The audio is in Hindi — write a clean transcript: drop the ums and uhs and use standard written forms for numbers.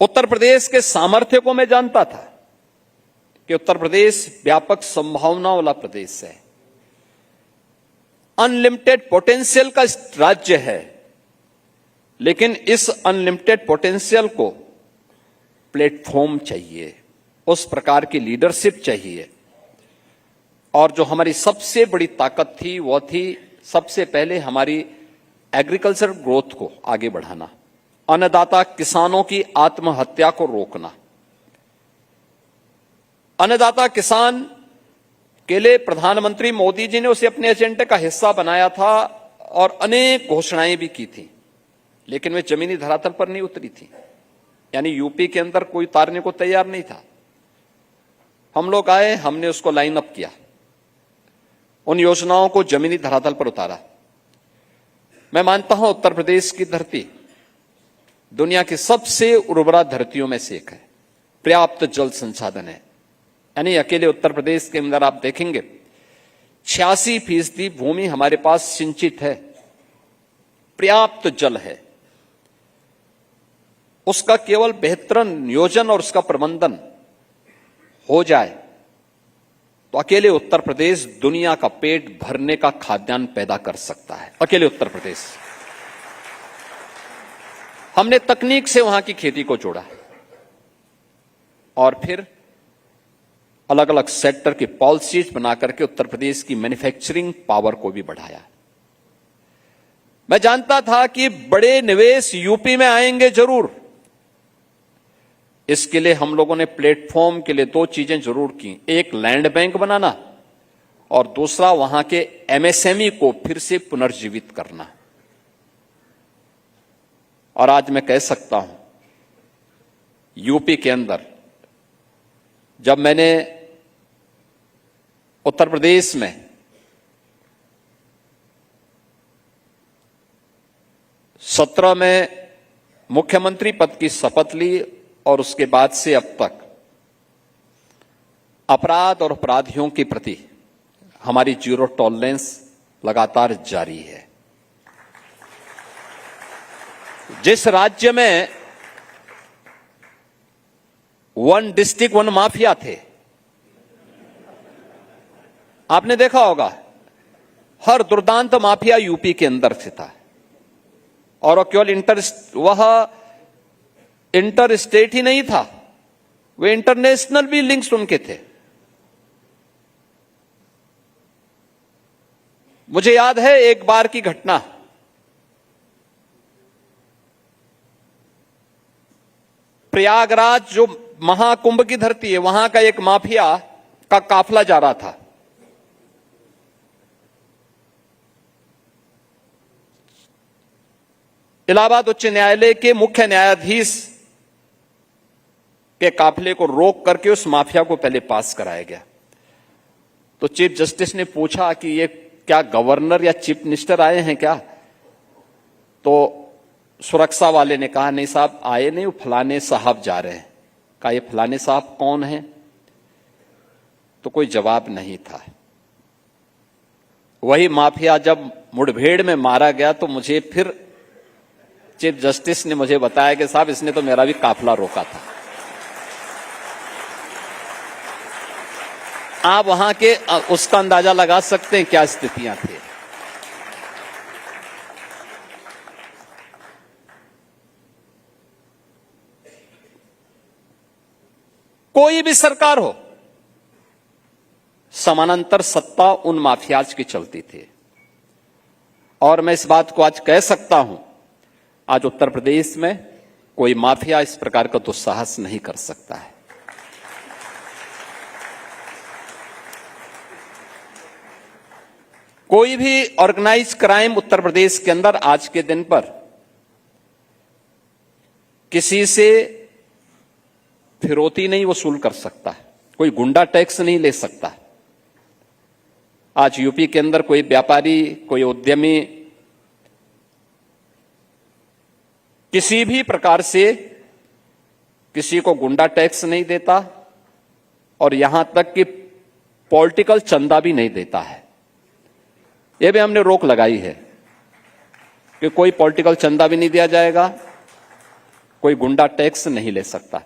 उत्तर प्रदेश के सामर्थ्य को मैं जानता था कि उत्तर प्रदेश व्यापक संभावनाओं वाला प्रदेश है, अनलिमिटेड पोटेंशियल का राज्य है। लेकिन इस अनलिमिटेड पोटेंशियल को प्लेटफॉर्म चाहिए, उस प्रकार की लीडरशिप चाहिए। और जो हमारी सबसे बड़ी ताकत थी वो थी सबसे पहले हमारी एग्रीकल्चर ग्रोथ को आगे बढ़ाना, अन्नदाता किसानों की आत्महत्या को रोकना। अन्नदाता किसान के लिए प्रधानमंत्री मोदी जी ने उसे अपने एजेंडे का हिस्सा बनाया था और अनेक घोषणाएं भी की थी, लेकिन वे जमीनी धरातल पर नहीं उतरी थी। यानी यूपी के अंदर कोई उतारने को तैयार नहीं था। हम लोग आए, हमने उसको लाइन अप किया, उन योजनाओं को जमीनी धरातल पर उतारा। मैं मानता हूं उत्तर प्रदेश की धरती दुनिया की सबसे उर्वरा धरतियों में से एक है, पर्याप्त जल संसाधन है। यानी अकेले उत्तर प्रदेश के अंदर आप देखेंगे 86% भूमि हमारे पास सिंचित है, पर्याप्त जल है। उसका केवल बेहतर नियोजन और उसका प्रबंधन हो जाए तो अकेले उत्तर प्रदेश दुनिया का पेट भरने का खाद्यान्न पैदा कर सकता है। अकेले उत्तर प्रदेश। हमने तकनीक से वहां की खेती को जोड़ा और फिर अलग अलग सेक्टर की पॉलिसीज बनाकर के उत्तर प्रदेश की मैन्युफैक्चरिंग पावर को भी बढ़ाया। मैं जानता था कि बड़े निवेश यूपी में आएंगे जरूर। इसके लिए हम लोगों ने प्लेटफॉर्म के लिए दो चीजें जरूर की, एक लैंड बैंक बनाना और दूसरा वहां के एमएसएमई को फिर से पुनर्जीवित करना। और आज मैं कह सकता हूं यूपी के अंदर जब मैंने उत्तर प्रदेश में सत्रह में मुख्यमंत्री पद की शपथ ली और उसके बाद से अब तक अपराध और अपराधियों के प्रति हमारी जीरो टॉलरेंस लगातार जारी है। जिस राज्य में वन डिस्ट्रिक्ट वन माफिया थे, आपने देखा होगा हर दुर्दांत माफिया यूपी के अंदर से था और वो केवल इंटर स्टेट ही नहीं था, वे इंटरनेशनल भी लिंक्स उनके थे। मुझे याद है एक बार की घटना, प्रयागराज जो महाकुंभ की धरती है, वहां का एक माफिया का काफिला जा रहा था। इलाहाबाद उच्च न्यायालय के मुख्य न्यायाधीश के काफिले को रोक करके उस माफिया को पहले पास कराया गया। तो चीफ जस्टिस ने पूछा कि ये क्या गवर्नर या चीफ मिनिस्टर आए हैं क्या? तो सुरक्षा वाले ने कहा नहीं साहब आए नहीं, वो फलाने साहब जा रहे हैं। कहा ये फलाने साहब कौन है? तो कोई जवाब नहीं था। वही माफिया जब मुठभेड़ में मारा गया तो मुझे फिर चीफ जस्टिस ने मुझे बताया कि साहब इसने तो मेरा भी काफिला रोका था। आप वहां के उसका अंदाजा लगा सकते हैं क्या स्थितियां थी। कोई भी सरकार हो, समानांतर सत्ता उन माफियाज की चलती थी। और मैं इस बात को आज कह सकता हूं, आज उत्तर प्रदेश में कोई माफिया इस प्रकार का दुस्साहस नहीं कर सकता है। कोई भी ऑर्गेनाइज क्राइम उत्तर प्रदेश के अंदर आज के दिन पर किसी से फिरौती नहीं वसूल कर सकता है, कोई गुंडा टैक्स नहीं ले सकता। आज यूपी के अंदर कोई व्यापारी, कोई उद्यमी किसी भी प्रकार से किसी को गुंडा टैक्स नहीं देता और यहां तक कि पॉलिटिकल चंदा भी नहीं देता है। यह भी हमने रोक लगाई है कि कोई पॉलिटिकल चंदा भी नहीं दिया जाएगा कोई गुंडा टैक्स नहीं ले सकता।